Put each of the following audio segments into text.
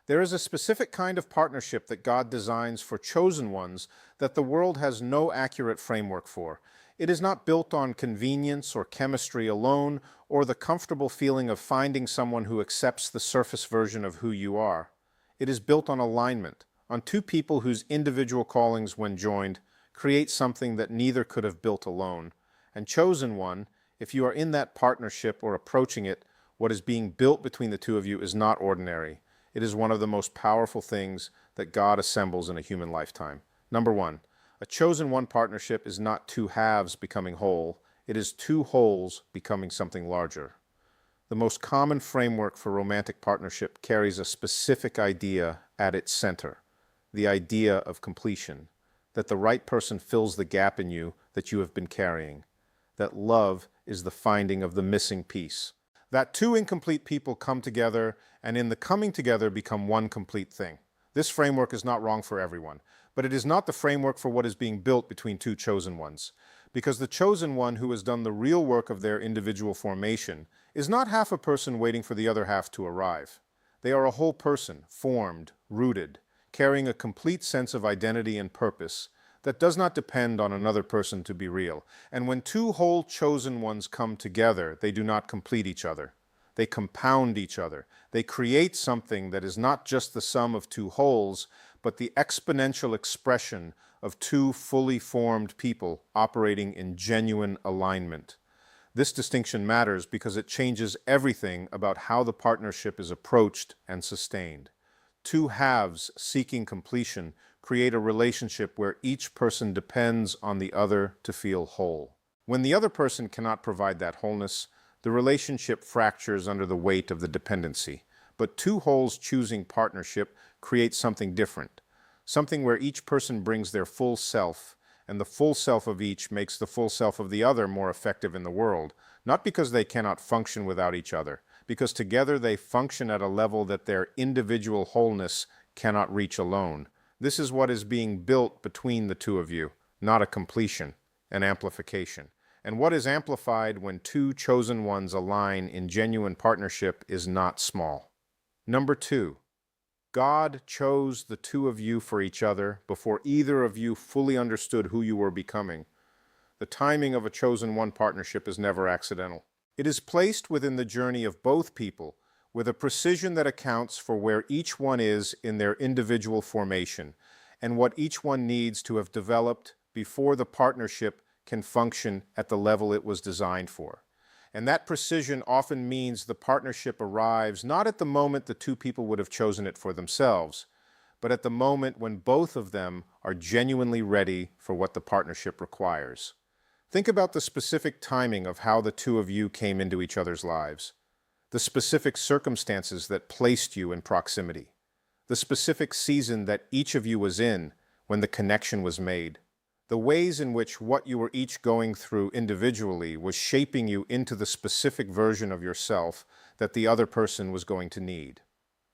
There is a specific kind of partnership that God designs for chosen ones that the world has no accurate framework for. It is not built on convenience or chemistry alone, or the comfortable feeling of finding someone who accepts the surface version of who you are. It is built on alignment, on two people whose individual callings, when joined, create something that neither could have built alone. And chosen one, if you are in that partnership or approaching it, what is being built between the two of you is not ordinary. It is one of the most powerful things that God assembles in a human lifetime. Number one, a chosen one partnership is not two halves becoming whole. It is two wholes becoming something larger. The most common framework for romantic partnership carries a specific idea at its center, the idea of completion, that the right person fills the gap in you that you have been carrying, that love is the finding of the missing piece, that two incomplete people come together and in the coming together become one complete thing. This framework is not wrong for everyone, but it is not the framework for what is being built between two chosen ones, because the chosen one who has done the real work of their individual formation is not half a person waiting for the other half to arrive. They are a whole person, formed, rooted, carrying a complete sense of identity and purpose that does not depend on another person to be real. And when two whole chosen ones come together, they do not complete each other. They compound each other. They create something that is not just the sum of two wholes, but the exponential expression of two fully formed people operating in genuine alignment. This distinction matters because it changes everything about how the partnership is approached and sustained. Two halves seeking completion create a relationship where each person depends on the other to feel whole. When the other person cannot provide that wholeness, the relationship fractures under the weight of the dependency. But two wholes choosing partnership create something different, something where each person brings their full self, and the full self of each makes the full self of the other more effective in the world, not because they cannot function without each other, because together they function at a level that their individual wholeness cannot reach alone. This is what is being built between the two of you, not a completion, an amplification. And what is amplified when two chosen ones align in genuine partnership is not small. Number two, God chose the two of you for each other before either of you fully understood who you were becoming. The timing of a chosen one partnership is never accidental. It is placed within the journey of both people with a precision that accounts for where each one is in their individual formation and what each one needs to have developed before the partnership can function at the level it was designed for. And that precision often means the partnership arrives not at the moment the two people would have chosen it for themselves, but at the moment when both of them are genuinely ready for what the partnership requires. Think about the specific timing of how the two of you came into each other's lives, the specific circumstances that placed you in proximity, the specific season that each of you was in when the connection was made, the ways in which what you were each going through individually was shaping you into the specific version of yourself that the other person was going to need,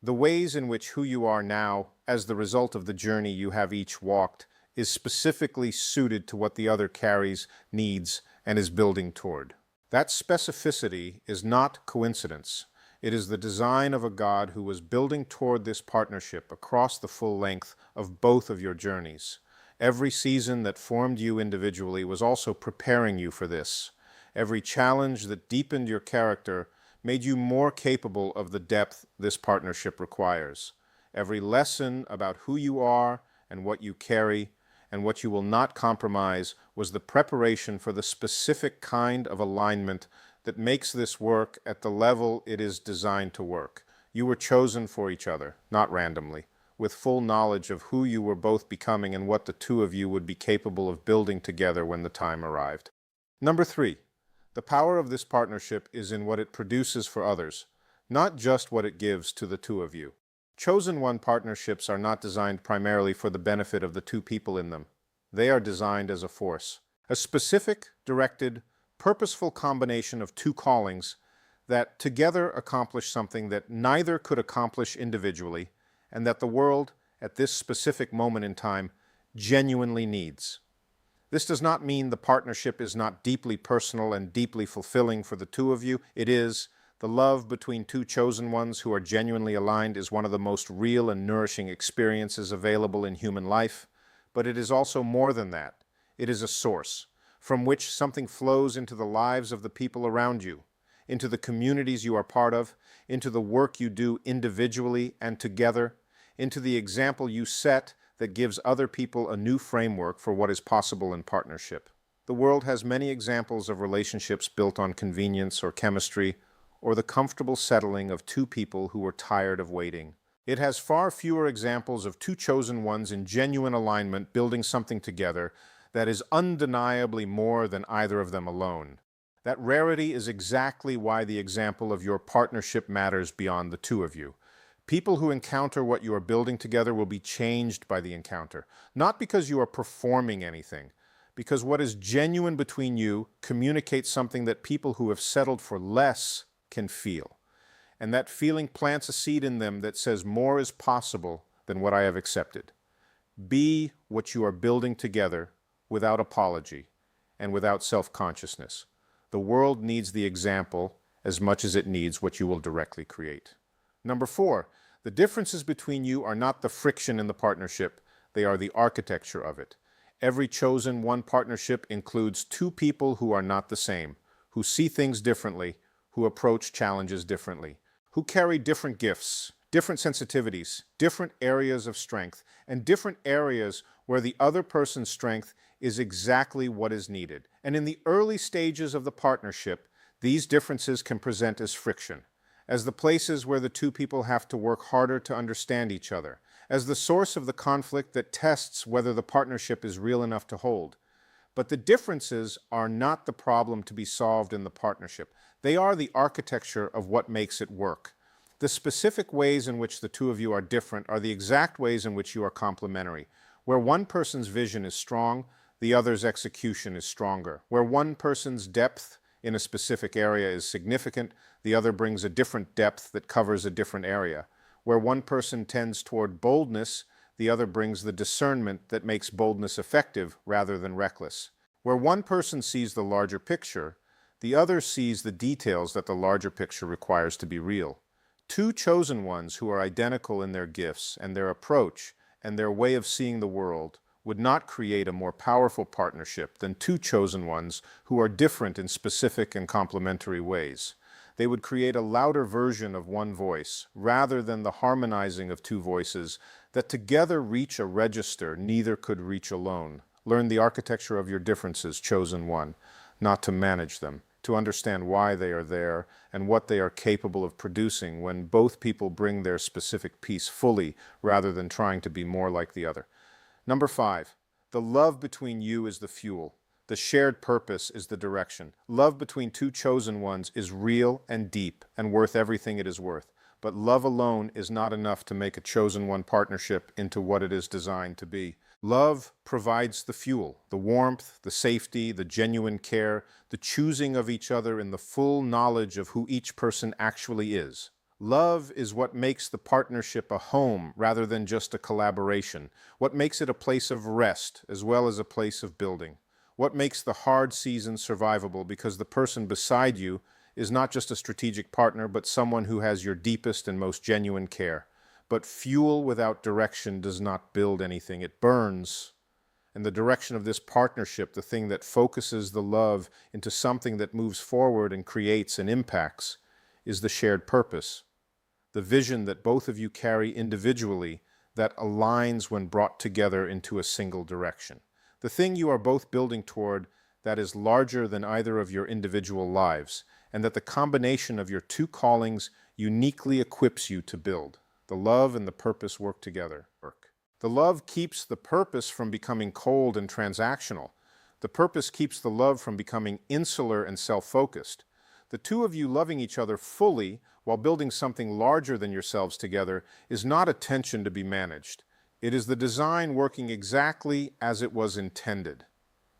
the ways in which who you are now, as the result of the journey you have each walked, is specifically suited to what the other carries, needs, and is building toward. That specificity is not coincidence. It is the design of a God who was building toward this partnership across the full length of both of your journeys. Every season that formed you individually was also preparing you for this. Every challenge that deepened your character made you more capable of the depth this partnership requires. Every lesson about who you are and what you carry and what you will not compromise was the preparation for the specific kind of alignment that makes this work at the level it is designed to work. You were chosen for each other, not randomly, with full knowledge of who you were both becoming and what the two of you would be capable of building together when the time arrived. Number three, the power of this partnership is in what it produces for others, not just what it gives to the two of you. Chosen one partnerships are not designed primarily for the benefit of the two people in them. They are designed as a force, a specific, directed, purposeful combination of two callings that together accomplish something that neither could accomplish individually and that the world, at this specific moment in time, genuinely needs. This does not mean the partnership is not deeply personal and deeply fulfilling for the two of you. It is. The love between two chosen ones who are genuinely aligned is one of the most real and nourishing experiences available in human life, but it is also more than that. It is a source from which something flows into the lives of the people around you, into the communities you are part of, into the work you do individually and together, into the example you set that gives other people a new framework for what is possible in partnership. The world has many examples of relationships built on convenience or chemistry, or the comfortable settling of two people who were tired of waiting. It has far fewer examples of two chosen ones in genuine alignment building something together that is undeniably more than either of them alone. That rarity is exactly why the example of your partnership matters beyond the two of you. People who encounter what you are building together will be changed by the encounter, not because you are performing anything, because what is genuine between you communicates something that people who have settled for less can feel. And that feeling plants a seed in them that says more is possible than what I have accepted. Be what you are building together without apology and without self-consciousness. The world needs the example as much as it needs what you will directly create. Number 4, the differences between you are not the friction in the partnership, they are the architecture of it. Every chosen one partnership includes two people who are not the same, who see things differently, who approach challenges differently, who carry different gifts, different sensitivities, different areas of strength, and different areas where the other person's strength is exactly what is needed. And in the early stages of the partnership, these differences can present as friction, as the places where the two people have to work harder to understand each other, as the source of the conflict that tests whether the partnership is real enough to hold. But the differences are not the problem to be solved in the partnership. They are the architecture of what makes it work. The specific ways in which the two of you are different are the exact ways in which you are complementary. Where one person's vision is strong, the other's execution is stronger. Where one person's depth in a specific area is significant, the other brings a different depth that covers a different area. Where one person tends toward boldness, the other brings the discernment that makes boldness effective rather than reckless. Where one person sees the larger picture, the other sees the details that the larger picture requires to be real. Two chosen ones who are identical in their gifts and their approach and their way of seeing the world would not create a more powerful partnership than two chosen ones who are different in specific and complementary ways. They would create a louder version of one voice, rather than the harmonizing of two voices that together reach a register neither could reach alone. Learn the architecture of your differences, chosen one, not to manage them, to understand why they are there and what they are capable of producing when both people bring their specific piece fully rather than trying to be more like the other. Number 5, the love between you is the fuel. The shared purpose is the direction. Love between two chosen ones is real and deep and worth everything it is worth. But love alone is not enough to make a chosen one partnership into what it is designed to be. Love provides the fuel, the warmth, the safety, the genuine care, the choosing of each other in the full knowledge of who each person actually is. Love is what makes the partnership a home rather than just a collaboration, what makes it a place of rest as well as a place of building. What makes the hard seasons survivable because the person beside you is not just a strategic partner, but someone who has your deepest and most genuine care. But fuel without direction does not build anything, it burns. And the direction of this partnership, the thing that focuses the love into something that moves forward and creates and impacts, is the shared purpose. The vision that both of you carry individually that aligns when brought together into a single direction. The thing you are both building toward that is larger than either of your individual lives, and that the combination of your two callings uniquely equips you to build. The love and the purpose work together. The love keeps the purpose from becoming cold and transactional. The purpose keeps the love from becoming insular and self-focused. The two of you loving each other fully while building something larger than yourselves together is not a tension to be managed. It is the design working exactly as it was intended.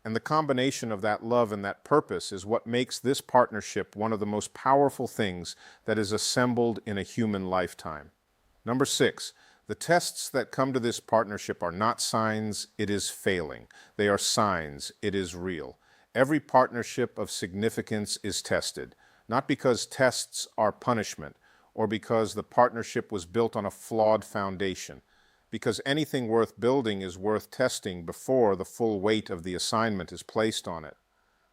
And the combination of that love and that purpose is what makes this partnership one of the most powerful things that is assembled in a human lifetime. Number 6, the tests that come to this partnership are not signs it is failing. They are signs it is real. Every partnership of significance is tested. not because tests are punishment or because the partnership was built on a flawed foundation, because anything worth building is worth testing before the full weight of the assignment is placed on it.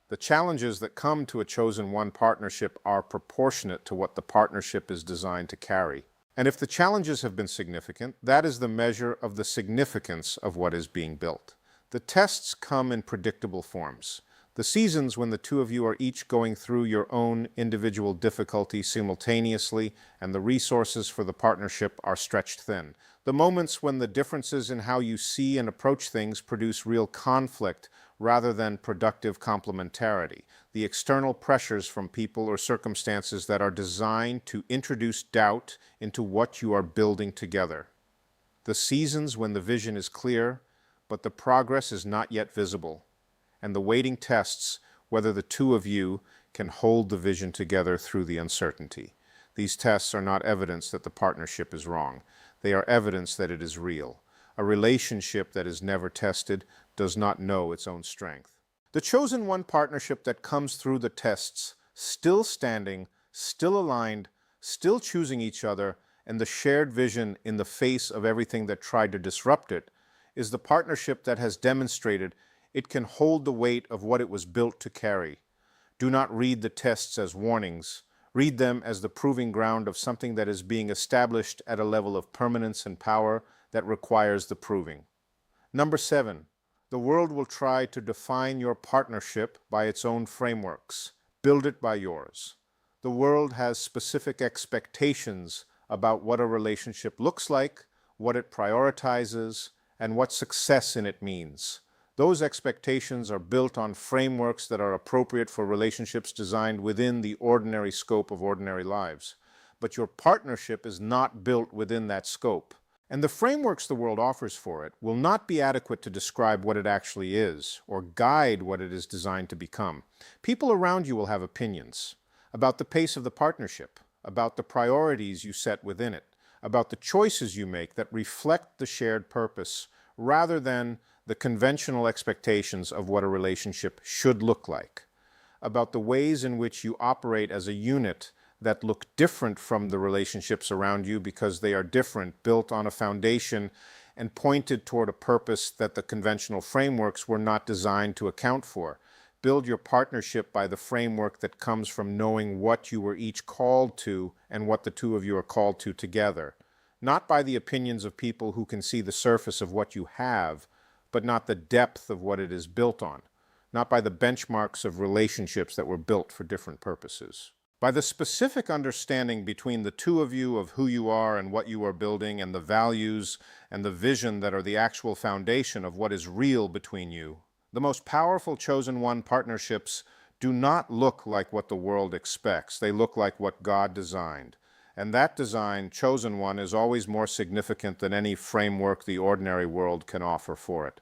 The challenges that come to a chosen one partnership are proportionate to what the partnership is designed to carry. And if the challenges have been significant, that is the measure of the significance of what is being built. The tests come in predictable forms. The seasons when the two of you are each going through your own individual difficulty simultaneously and the resources for the partnership are stretched thin. The moments when the differences in how you see and approach things produce real conflict rather than productive complementarity. The external pressures from people or circumstances that are designed to introduce doubt into what you are building together. The seasons when the vision is clear, but the progress is not yet visible. And the waiting tests whether the two of you can hold the vision together through the uncertainty. These tests are not evidence that the partnership is wrong. They are evidence that it is real. A relationship that is never tested does not know its own strength. The chosen one partnership that comes through the tests, still standing, still aligned, still choosing each other, and the shared vision in the face of everything that tried to disrupt it, is the partnership that has demonstrated it can hold the weight of what it was built to carry. Do not read the tests as warnings. Read them as the proving ground of something that is being established at a level of permanence and power that requires the proving. Number 7, the world will try to define your partnership by its own frameworks. Build it by yours. The world has specific expectations about what a relationship looks like, what it prioritizes, and what success in it means. Those expectations are built on frameworks that are appropriate for relationships designed within the ordinary scope of ordinary lives. But your partnership is not built within that scope. And the frameworks the world offers for it will not be adequate to describe what it actually is or guide what it is designed to become. People around you will have opinions about the pace of the partnership, about the priorities you set within it, about the choices you make that reflect the shared purpose rather than the conventional expectations of what a relationship should look like, about the ways in which you operate as a unit that look different from the relationships around you because they are different, built on a foundation and pointed toward a purpose that the conventional frameworks were not designed to account for. Build your partnership by the framework that comes from knowing what you were each called to and what the two of you are called to together, not by the opinions of people who can see the surface of what you have, but not the depth of what it is built on, not by the benchmarks of relationships that were built for different purposes. By the specific understanding between the two of you of who you are and what you are building and the values and the vision that are the actual foundation of what is real between you, the most powerful chosen one partnerships do not look like what the world expects. They look like what God designed. And that design, chosen one, is always more significant than any framework the ordinary world can offer for it.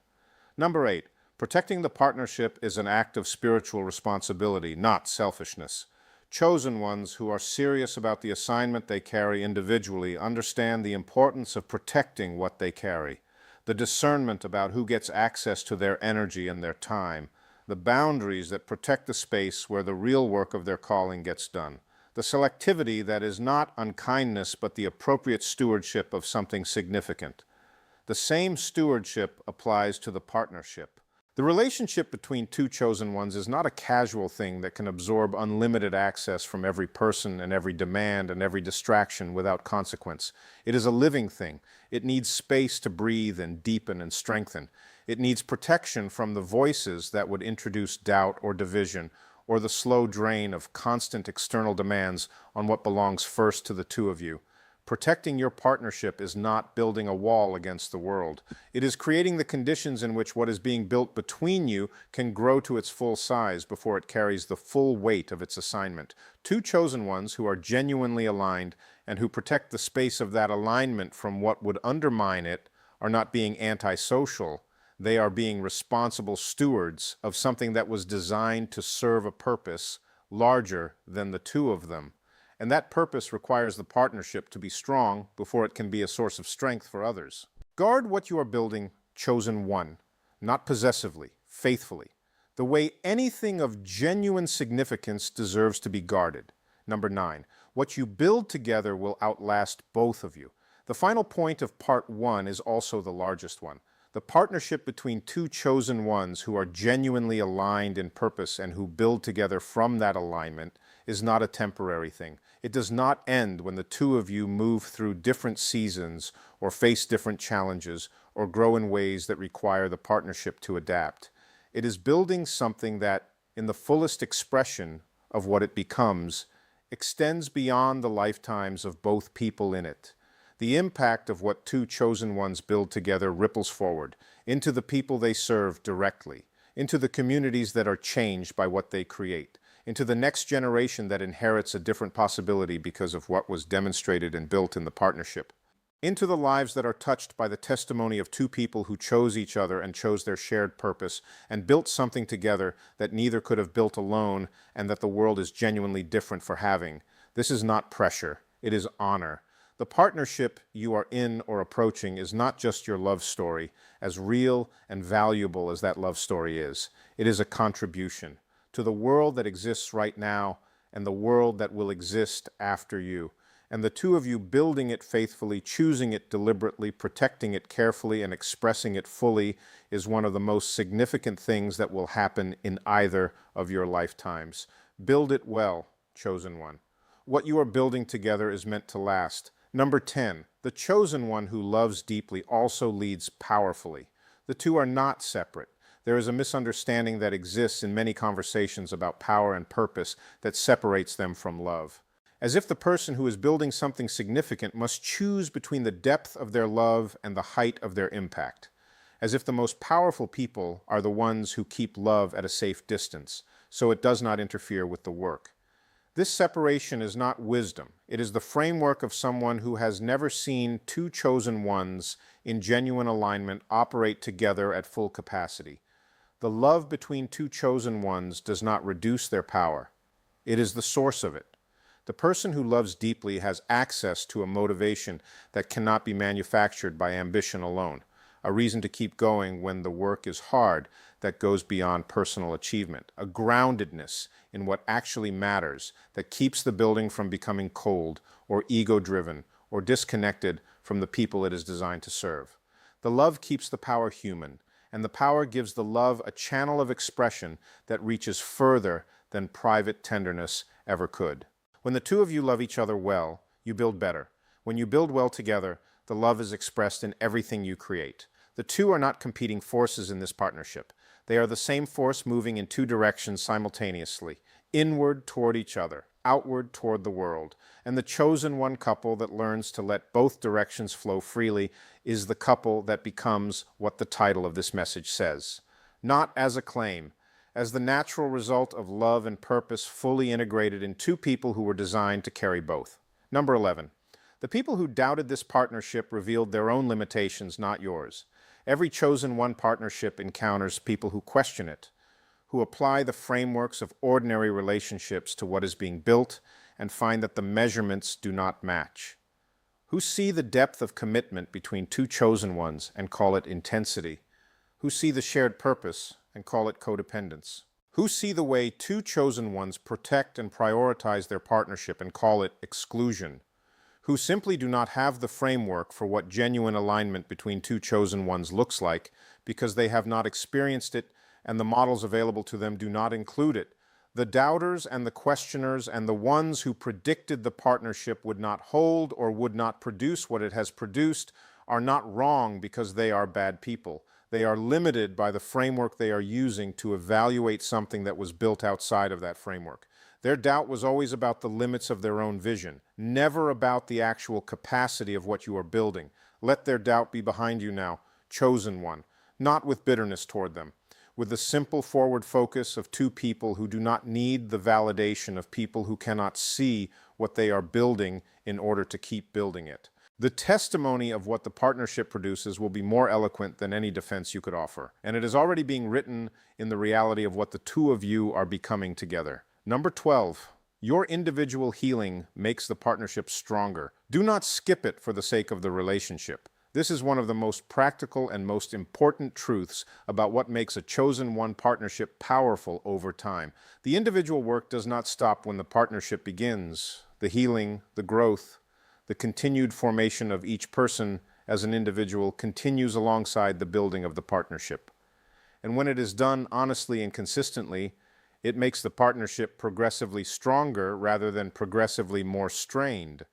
Number 8, protecting the partnership is an act of spiritual responsibility, not selfishness. Chosen ones who are serious about the assignment they carry individually understand the importance of protecting what they carry, the discernment about who gets access to their energy and their time, the boundaries that protect the space where the real work of their calling gets done. The selectivity that is not unkindness but the appropriate stewardship of something significant. The same stewardship applies to the partnership. The relationship between two chosen ones is not a casual thing that can absorb unlimited access from every person and every demand and every distraction without consequence. It is a living thing. It needs space to breathe and deepen and strengthen. It needs protection from the voices that would introduce doubt or division, or the slow drain of constant external demands on what belongs first to the two of you. Protecting your partnership is not building a wall against the world. It is creating the conditions in which what is being built between you can grow to its full size before it carries the full weight of its assignment. Two chosen ones who are genuinely aligned and who protect the space of that alignment from what would undermine it are not being antisocial. They are being responsible stewards of something that was designed to serve a purpose larger than the two of them. And that purpose requires the partnership to be strong before it can be a source of strength for others. Guard what you are building, chosen one, not possessively, faithfully, the way anything of genuine significance deserves to be guarded. Number 9, what you build together will outlast both of you. The final point of part 1 is also the largest one. The partnership between two chosen ones who are genuinely aligned in purpose and who build together from that alignment is not a temporary thing. It does not end when the two of you move through different seasons or face different challenges or grow in ways that require the partnership to adapt. It is building something that, in the fullest expression of what it becomes, extends beyond the lifetimes of both people in it. The impact of what two chosen ones build together ripples forward, into the people they serve directly, into the communities that are changed by what they create, into the next generation that inherits a different possibility because of what was demonstrated and built in the partnership, into the lives that are touched by the testimony of two people who chose each other and chose their shared purpose and built something together that neither could have built alone and that the world is genuinely different for having. This is not pressure, it is honor. The partnership you are in or approaching is not just your love story, as real and valuable as that love story is. It is a contribution to the world that exists right now and the world that will exist after you. And the two of you building it faithfully, choosing it deliberately, protecting it carefully, and expressing it fully is one of the most significant things that will happen in either of your lifetimes. Build it well, chosen one. What you are building together is meant to last. Number 10, the chosen one who loves deeply also leads powerfully. The two are not separate. There is a misunderstanding that exists in many conversations about power and purpose that separates them from love. As if the person who is building something significant must choose between the depth of their love and the height of their impact. As if the most powerful people are the ones who keep love at a safe distance, so it does not interfere with the work. This separation is not wisdom. It is the framework of someone who has never seen two chosen ones in genuine alignment operate together at full capacity. The love between two chosen ones does not reduce their power. It is the source of it. The person who loves deeply has access to a motivation that cannot be manufactured by ambition alone, a reason to keep going when the work is hard that goes beyond personal achievement, a groundedness in what actually matters that keeps the building from becoming cold or ego-driven or disconnected from the people it is designed to serve. The love keeps the power human, and the power gives the love a channel of expression that reaches further than private tenderness ever could. When the two of you love each other well, you build better. When you build well together, the love is expressed in everything you create. The two are not competing forces in this partnership. They are the same force moving in two directions simultaneously, inward toward each other, outward toward the world. And the chosen one couple that learns to let both directions flow freely is the couple that becomes what the title of this message says. Not as a claim, as the natural result of love and purpose fully integrated in two people who were designed to carry both. Number 11. The people who doubted this partnership revealed their own limitations, not yours. Every chosen one partnership encounters people who question it, who apply the frameworks of ordinary relationships to what is being built and find that the measurements do not match, who see the depth of commitment between two chosen ones and call it intensity, who see the shared purpose and call it codependence, who see the way two chosen ones protect and prioritize their partnership and call it exclusion, who simply do not have the framework for what genuine alignment between two chosen ones looks like because they have not experienced it and the models available to them do not include it. The doubters and the questioners and the ones who predicted the partnership would not hold or would not produce what it has produced are not wrong because they are bad people. They are limited by the framework they are using to evaluate something that was built outside of that framework. Their doubt was always about the limits of their own vision, never about the actual capacity of what you are building. Let their doubt be behind you now, chosen one, not with bitterness toward them, with the simple forward focus of two people who do not need the validation of people who cannot see what they are building in order to keep building it. The testimony of what the partnership produces will be more eloquent than any defense you could offer, and it is already being written in the reality of what the two of you are becoming together. Number 12, your individual healing makes the partnership stronger. Do not skip it for the sake of the relationship. This is one of the most practical and most important truths about what makes a chosen one partnership powerful over time. The individual work does not stop when the partnership begins. The healing, the growth, the continued formation of each person as an individual continues alongside the building of the partnership. And when it is done honestly and consistently, it makes the partnership progressively stronger rather than progressively more strained.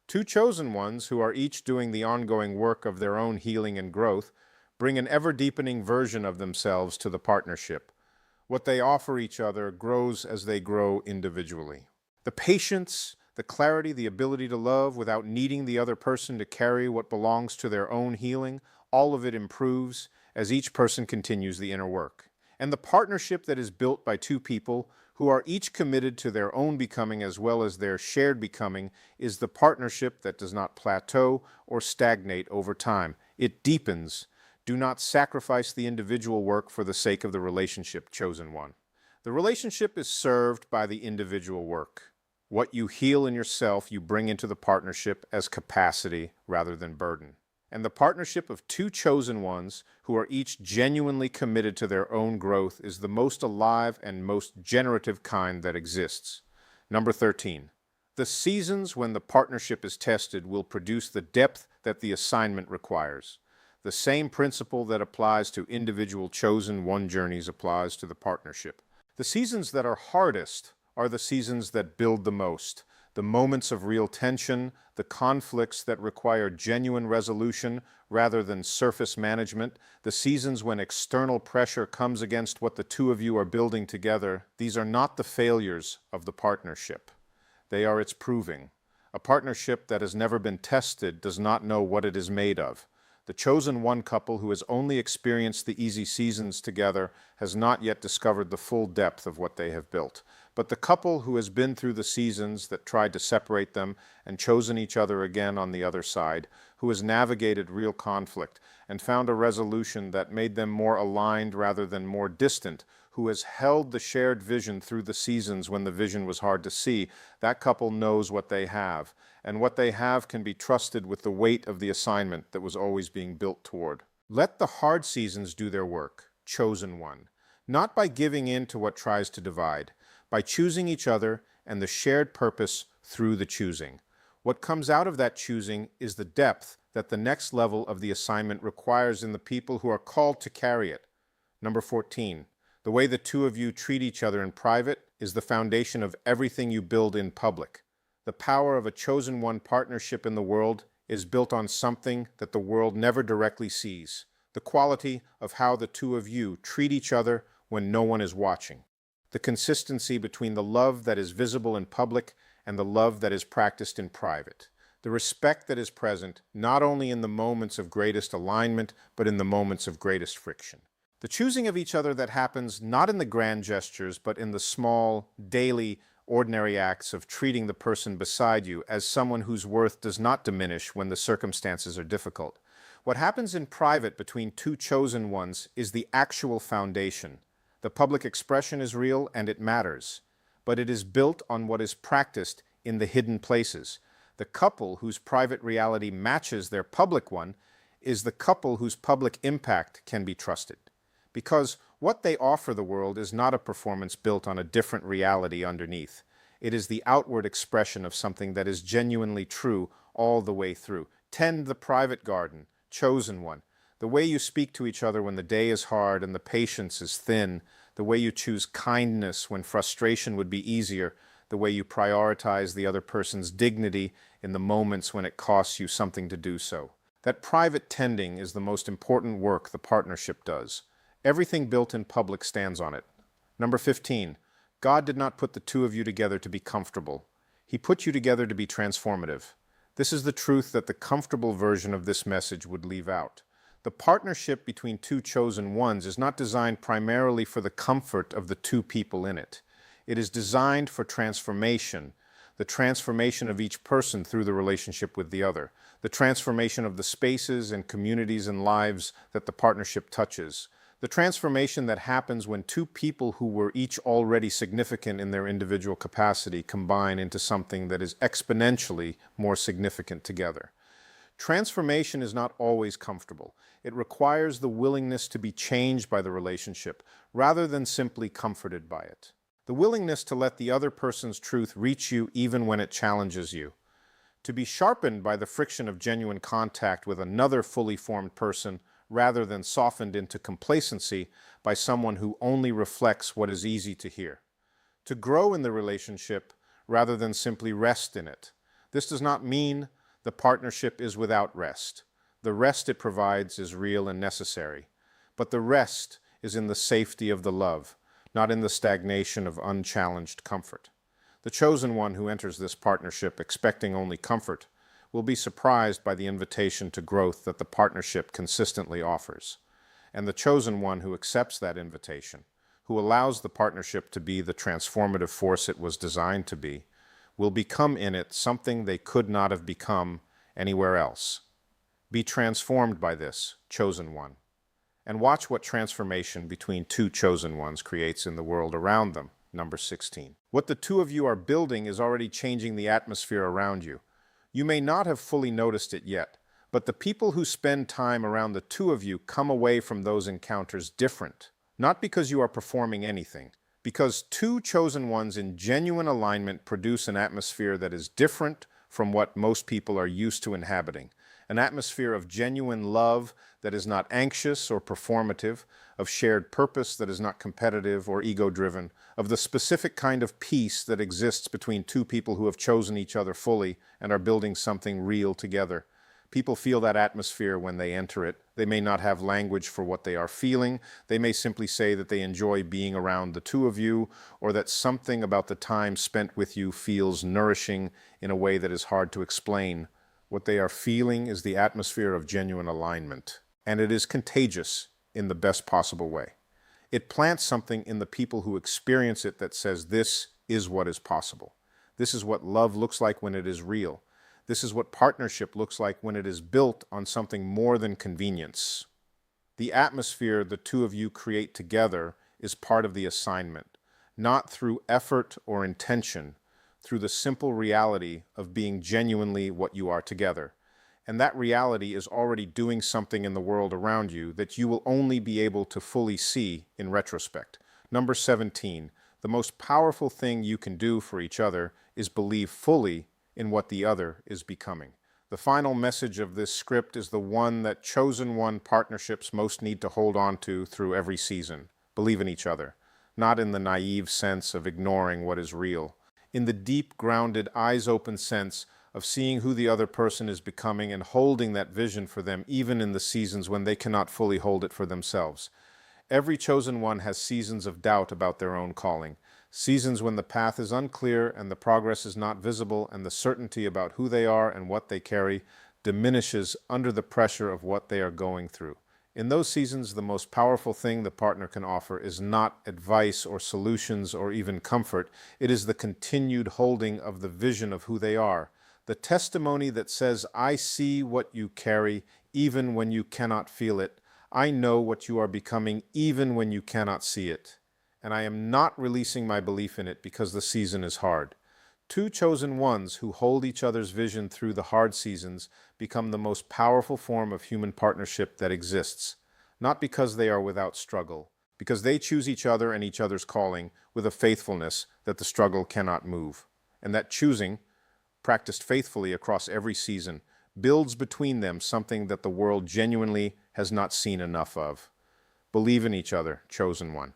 Two chosen ones, who are each doing the ongoing work of their own healing and growth, bring an ever-deepening version of themselves to the partnership. What they offer each other grows as they grow individually. The patience, the clarity, the ability to love without needing the other person to carry what belongs to their own healing, all of it improves as each person continues the inner work. And the partnership that is built by two people who are each committed to their own becoming as well as their shared becoming is the partnership that does not plateau or stagnate over time. It deepens. Do not sacrifice the individual work for the sake of the relationship, chosen one. The relationship is served by the individual work. What you heal in yourself, you bring into the partnership as capacity rather than burden. And the partnership of two chosen ones who are each genuinely committed to their own growth is the most alive and most generative kind that exists. Number 13. The seasons when the partnership is tested will produce the depth that the assignment requires. The same principle that applies to individual chosen one journeys applies to the partnership. The seasons that are hardest are the seasons that build the most. The moments of real tension, the conflicts that require genuine resolution rather than surface management, the seasons when external pressure comes against what the two of you are building together, these are not the failures of the partnership. They are its proving. A partnership that has never been tested does not know what it is made of. The chosen one couple who has only experienced the easy seasons together has not yet discovered the full depth of what they have built. But the couple who has been through the seasons that tried to separate them and chosen each other again on the other side, who has navigated real conflict and found a resolution that made them more aligned rather than more distant, who has held the shared vision through the seasons when the vision was hard to see, that couple knows what they have, and what they have can be trusted with the weight of the assignment that was always being built toward. Let the hard seasons do their work, chosen one, not by giving in to what tries to divide, by choosing each other and the shared purpose through the choosing. What comes out of that choosing is the depth that the next level of the assignment requires in the people who are called to carry it. Number 14. The way the two of you treat each other in private is the foundation of everything you build in public. The power of a chosen one partnership in the world is built on something that the world never directly sees, the quality of how the two of you treat each other when no one is watching. The consistency between the love that is visible in public and the love that is practiced in private. The respect that is present not only in the moments of greatest alignment, but in the moments of greatest friction. The choosing of each other that happens not in the grand gestures, but in the small, daily, ordinary acts of treating the person beside you as someone whose worth does not diminish when the circumstances are difficult. What happens in private between two chosen ones is the actual foundation. The public expression is real and it matters, but it is built on what is practiced in the hidden places. The couple whose private reality matches their public one is the couple whose public impact can be trusted. Because what they offer the world is not a performance built on a different reality underneath. It is the outward expression of something that is genuinely true all the way through. Tend the private garden, chosen one. The way you speak to each other when the day is hard and the patience is thin, the way you choose kindness when frustration would be easier, the way you prioritize the other person's dignity in the moments when it costs you something to do so. That private tending is the most important work the partnership does. Everything built in public stands on it. Number 15. God did not put the two of you together to be comfortable. He put you together to be transformative. This is the truth that the comfortable version of this message would leave out. The partnership between two chosen ones is not designed primarily for the comfort of the two people in it. It is designed for transformation, the transformation of each person through the relationship with the other, the transformation of the spaces and communities and lives that the partnership touches, the transformation that happens when two people who were each already significant in their individual capacity combine into something that is exponentially more significant together. Transformation is not always comfortable. It requires the willingness to be changed by the relationship rather than simply comforted by it. The willingness to let the other person's truth reach you even when it challenges you. To be sharpened by the friction of genuine contact with another fully formed person rather than softened into complacency by someone who only reflects what is easy to hear. To grow in the relationship rather than simply rest in it. This does not mean the partnership is without rest. The rest it provides is real and necessary. But the rest is in the safety of the love, not in the stagnation of unchallenged comfort. The chosen one who enters this partnership expecting only comfort will be surprised by the invitation to growth that the partnership consistently offers. And the chosen one who accepts that invitation, who allows the partnership to be the transformative force it was designed to be, will become in it something they could not have become anywhere else. Be transformed by this, chosen one, and watch what transformation between two chosen ones creates in the world around them. Number 16. What the two of you are building is already changing the atmosphere around you. You may not have fully noticed it yet, but the people who spend time around the two of you come away from those encounters different. Not because you are performing anything, because two chosen ones in genuine alignment produce an atmosphere that is different from what most people are used to inhabiting. An atmosphere of genuine love that is not anxious or performative, of shared purpose that is not competitive or ego-driven, of the specific kind of peace that exists between two people who have chosen each other fully and are building something real together. People feel that atmosphere when they enter it. They may not have language for what they are feeling. They may simply say that they enjoy being around the two of you, or that something about the time spent with you feels nourishing in a way that is hard to explain. What they are feeling is the atmosphere of genuine alignment, and it is contagious in the best possible way. It plants something in the people who experience it that says this is what is possible. This is what love looks like when it is real. This is what partnership looks like when it is built on something more than convenience. The atmosphere the two of you create together is part of the assignment, not through effort or intention, through the simple reality of being genuinely what you are together. And that reality is already doing something in the world around you that you will only be able to fully see in retrospect. Number 17, the most powerful thing you can do for each other is believe fully in what the other is becoming. The final message of this script is the one that chosen one partnerships most need to hold on to through every season. Believe in each other, not in the naive sense of ignoring what is real, in the deep, grounded, eyes-open sense of seeing who the other person is becoming and holding that vision for them even in the seasons when they cannot fully hold it for themselves. Every chosen one has seasons of doubt about their own calling, seasons when the path is unclear and the progress is not visible and the certainty about who they are and what they carry diminishes under the pressure of what they are going through. In those seasons, the most powerful thing the partner can offer is not advice or solutions or even comfort. It is the continued holding of the vision of who they are. The testimony that says, I see what you carry even when you cannot feel it. I know what you are becoming even when you cannot see it. And I am not releasing my belief in it because the season is hard. Two chosen ones who hold each other's vision through the hard seasons become the most powerful form of human partnership that exists, not because they are without struggle, because they choose each other and each other's calling with a faithfulness that the struggle cannot move. And that choosing, practiced faithfully across every season, builds between them something that the world genuinely has not seen enough of. Believe in each other, chosen one,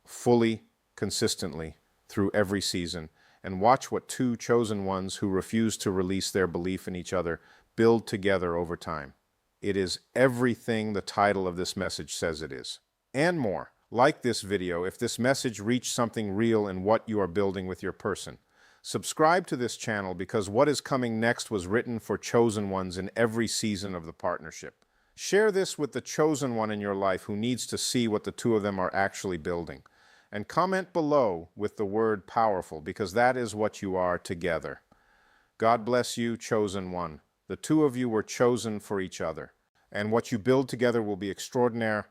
fully, consistently, through every season, and watch what two chosen ones who refuse to release their belief in each other build together over time. It is everything the title of this message says it is, and more. Like this video if this message reached something real in what you are building with your person. Subscribe to this channel because what is coming next was written for chosen ones in every season of the partnership. Share this with the chosen one in your life who needs to see what the two of them are actually building. And comment below with the word powerful because that is what you are together. God bless you, chosen one. The two of you were chosen for each other. And what you build together will be extraordinary